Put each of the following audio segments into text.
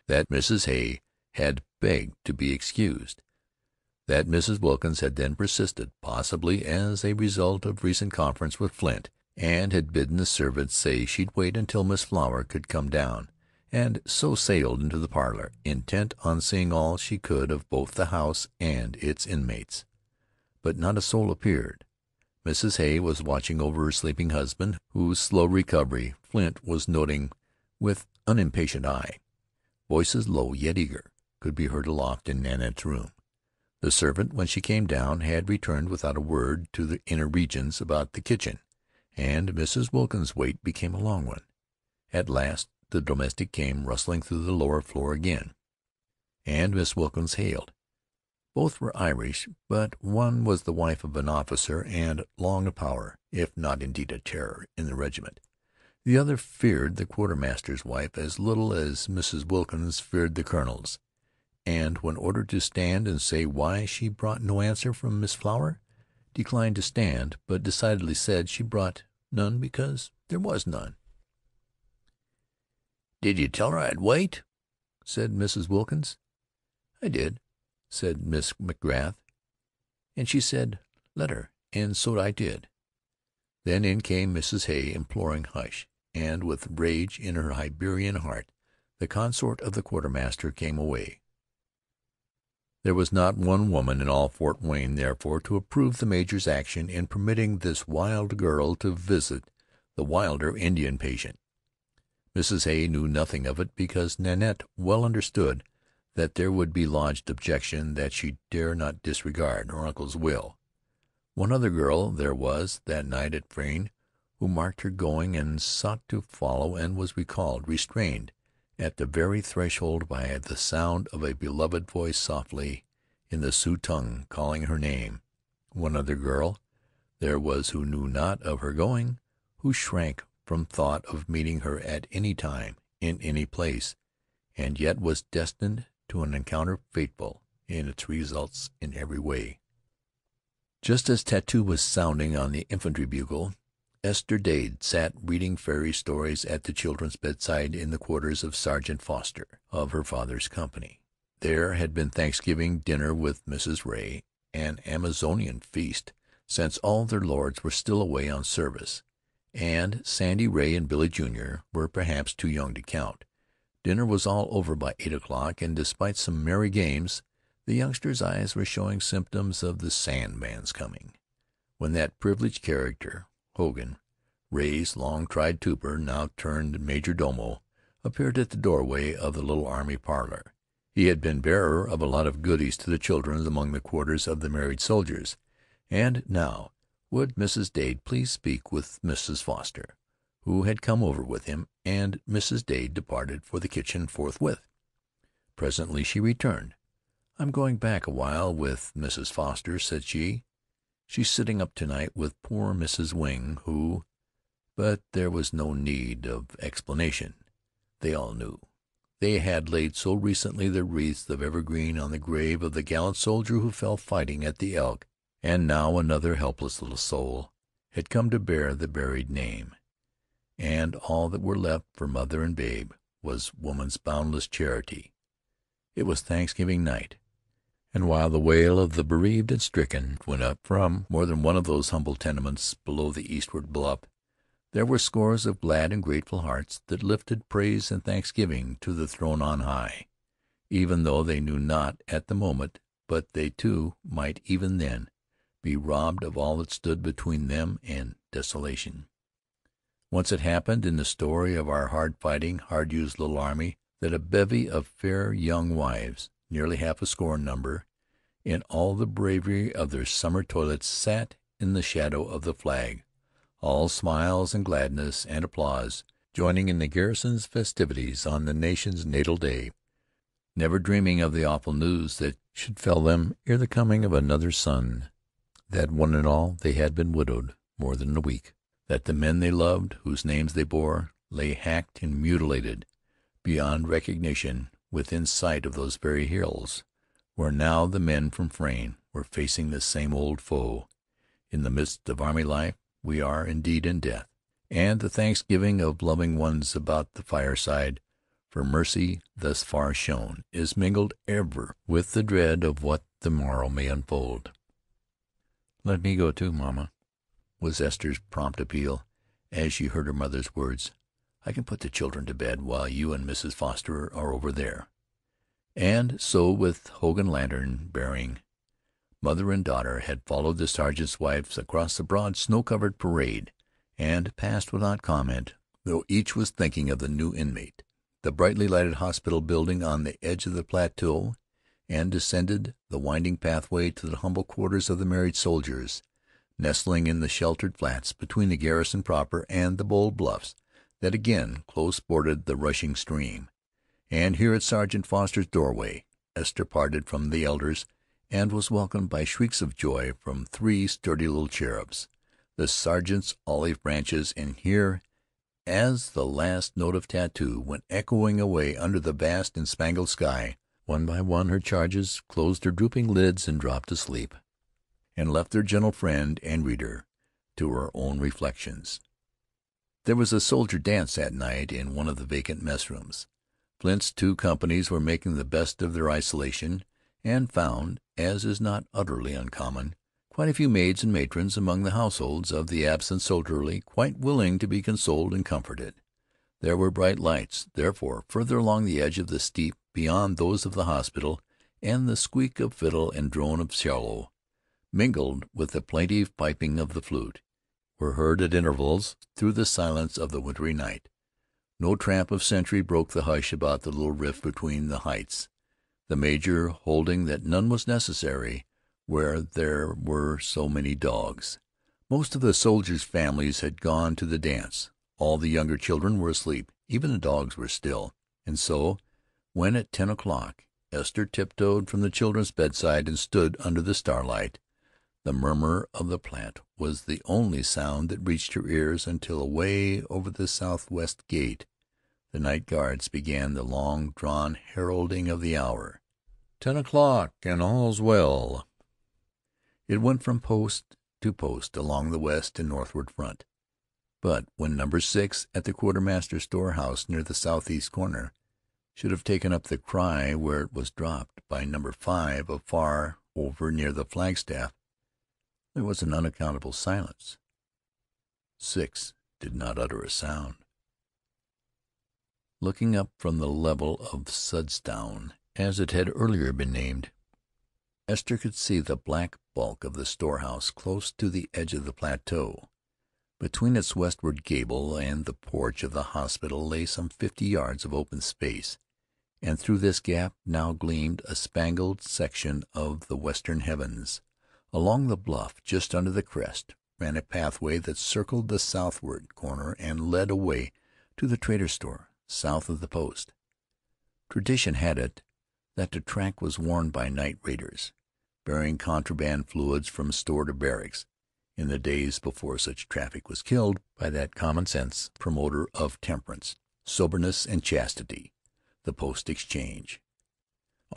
that Mrs. Hay had begged to be excused, that Mrs. Wilkins had then persisted, possibly as a result of recent conference with Flint, and had bidden the servant say she'd wait until Miss Flower could come down, and so sailed into the parlor, intent on seeing all she could of both the house and its inmates. But not a soul appeared. Mrs. Hay was watching over her sleeping husband, whose slow recovery Flint was noting with unimpatient eye. Voices low yet eager could be heard aloft in Nanette's room. The servant, when she came down, had returned without a word to the inner regions about the kitchen, and Mrs. Wilkins's wait became a long one. At last the domestic came rustling through the lower floor again, and Miss Wilkins hailed. Both were Irish, but one was the wife of an officer and long a power, if not indeed a terror, in the regiment. The other feared the quartermaster's wife as little as Mrs. Wilkins feared the colonel's, and when ordered to stand and say why she brought no answer from Miss Flower, declined to stand, but decidedly said she brought none because there was none. "Did you tell her I'd wait?" said Mrs. Wilkins. "I did," said Miss McGrath, "and she said let her, and so I did." Then in came Mrs. Hay, imploring hush, and with rage in her Hibernian heart the consort of the quartermaster came away. There was not one woman in all Fort Wayne, therefore, to approve the major's action in permitting this wild girl to visit the wilder Indian patient. Mrs. Hay knew nothing of it, because Nanette well understood that there would be lodged objection that she dare not disregard her uncle's will. One other girl there was that night at Frayne who marked her going and sought to follow, and was recalled, restrained at the very threshold by the sound of a beloved voice softly in the Sioux tongue calling her name. One other girl there was who knew not of her going, who shrank from thought of meeting her at any time, in any place, and yet was destined to an encounter fateful in its results in every way. Just as tattoo was sounding on the infantry bugle, Esther Dade sat reading fairy stories at the children's bedside in the quarters of Sergeant Foster, of her father's company. There had been Thanksgiving dinner with Mrs. Ray, an Amazonian feast, since all their lords were still away on service, and Sandy Ray and Billy Jr. were perhaps too young to count. Dinner was all over by 8 o'clock, and despite some merry games, the youngsters' eyes were showing symptoms of the sandman's coming, when that privileged character, Hogan, Ray's long-tried trooper, now turned major domo, appeared at the doorway of the little army parlor. He had been bearer of a lot of goodies to the children among the quarters of the married soldiers, and now would Mrs. Dade please speak with Mrs. Foster, who had come over with him, and Mrs. Dade departed for the kitchen forthwith. Presently she returned. "I'm going back a while with Mrs. Foster," said she. "She's sitting up tonight with poor Mrs. Wing, who—" But there was no need of explanation. They all knew. They had laid so recently their wreaths of evergreen on the grave of the gallant soldier who fell fighting at the Elk, and now another helpless little soul had come to bear the buried name, and all that were left for mother and babe was woman's boundless charity. It was Thanksgiving night, and while the wail of the bereaved and stricken went up from more than one of those humble tenements below the eastward bluff, there were scores of glad and grateful hearts that lifted praise and thanksgiving to the throne on high, even though they knew not at the moment, but they too might even then be robbed of all that stood between them and desolation. Once it happened in the story of our hard-fighting, hard-used little army that a bevy of fair young wives, nearly half a score in number, in all the bravery of their summer toilets, sat in the shadow of the flag, all smiles and gladness and applause, joining in the garrison's festivities on the nation's natal day, never dreaming of the awful news that should fell them ere the coming of another son, that one and all they had been widowed more than a week, that the men they loved, whose names they bore, lay hacked and mutilated beyond recognition within sight of those very hills where now the men from Frayne were facing the same old foe. In the midst of army life we are indeed in death, and the thanksgiving of loving ones about the fireside for mercy thus far shown is mingled ever with the dread of what the morrow may unfold. "Let me go too, mamma," was Esther's prompt appeal, as she heard her mother's words. "I can put the children to bed while you and Mrs. Foster are over there." And so, with Hogan lantern bearing, mother and daughter had followed the sergeant's wives across the broad snow-covered parade, and passed without comment, though each was thinking of the new inmate, the brightly lighted hospital building on the edge of the plateau, and descended the winding pathway to the humble quarters of the married soldiers, nestling in the sheltered flats between the garrison proper and the bold bluffs that again close bordered the rushing stream. And here at Sergeant Foster's doorway Esther parted from the elders and was welcomed by shrieks of joy from three sturdy little cherubs, the sergeant's olive branches, and here, as the last note of tattoo went echoing away under the vast and spangled sky, one by one her charges closed their drooping lids and dropped to sleep, and left their gentle friend and reader to her own reflections. There was a soldier dance that night in one of the vacant mess rooms. Flint's two companies were making the best of their isolation, and found, as is not utterly uncommon, quite a few maids and matrons among the households of the absent soldiery, quite willing to be consoled and comforted. There were bright lights, therefore, further along the edge of the steep beyond those of the hospital, and the squeak of fiddle and drone of cello, mingled with the plaintive piping of the flute, were heard at intervals through the silence of the wintry night. No tramp of sentry broke the hush about the little rift between the heights, the major holding that none was necessary where there were so many dogs. Most of the soldiers' families had gone to the dance. All the younger children were asleep. Even the dogs were still. And so, when at 10 o'clock Esther tiptoed from the children's bedside and stood under the starlight, the murmur of the Platte was the only sound that reached her ears until away over the southwest gate the night guards began the long-drawn heralding of the hour. 10 o'clock, and all's well. It went from post to post along the west and northward front. But when number 6 at the quartermaster's storehouse near the southeast corner should have taken up the cry where it was dropped by number 5 afar over near the flagstaff, there was an unaccountable silence. 6 did not utter a sound. Looking up from the level of Sudstown, as it had earlier been named, Esther could see the black bulk of the storehouse close to the edge of the plateau. Between its westward gable and the porch of the hospital lay some 50 yards of open space, and through this gap now gleamed a spangled section of the western heavens. Along the bluff just under the crest ran a pathway that circled the southward corner and led away to the trader's store south of the post. Tradition had it that the track was worn by night raiders, bearing contraband fluids from store to barracks, in the days before such traffic was killed by that common-sense promoter of temperance, soberness, and chastity, the Post Exchange.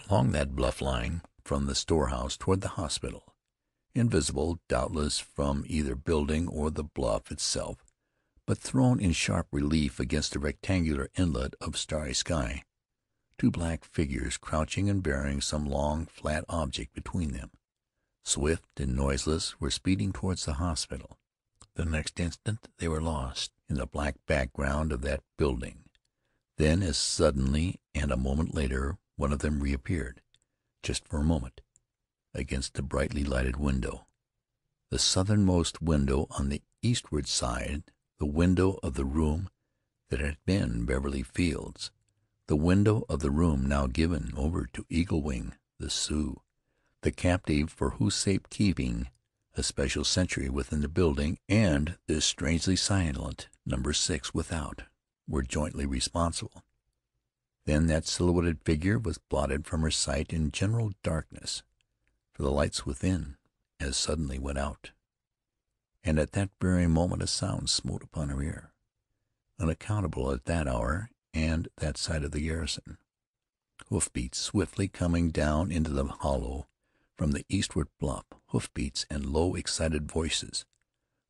Along that bluff line, from the storehouse toward the hospital, invisible, doubtless, from either building or the bluff itself, but thrown in sharp relief against the rectangular inlet of starry sky, two black figures crouching and bearing some long, flat object between them, swift and noiseless, were speeding towards the hospital. The next instant they were lost in the black background of that building. Then, as suddenly and a moment later, one of them reappeared, just for a moment, against the brightly lighted window, the southernmost window on the eastward side, the window of the room that had been Beverly Field's, the window of the room now given over to Eagle Wing, the Sioux, the captive for whose safekeeping a special sentry within the building and this strangely silent number 6 without were jointly responsible. Then that silhouetted figure was blotted from her sight in general darkness, for the lights within as suddenly went out. And at that very moment a sound smote upon her ear, unaccountable at that hour and that side of the garrison. Hoofbeats swiftly coming down into the hollow from the eastward bluff, hoofbeats and low, excited voices.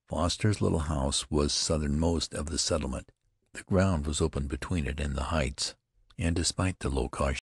Foster's little house was southernmost of the settlement. The ground was open between it and the heights. and despite the low cost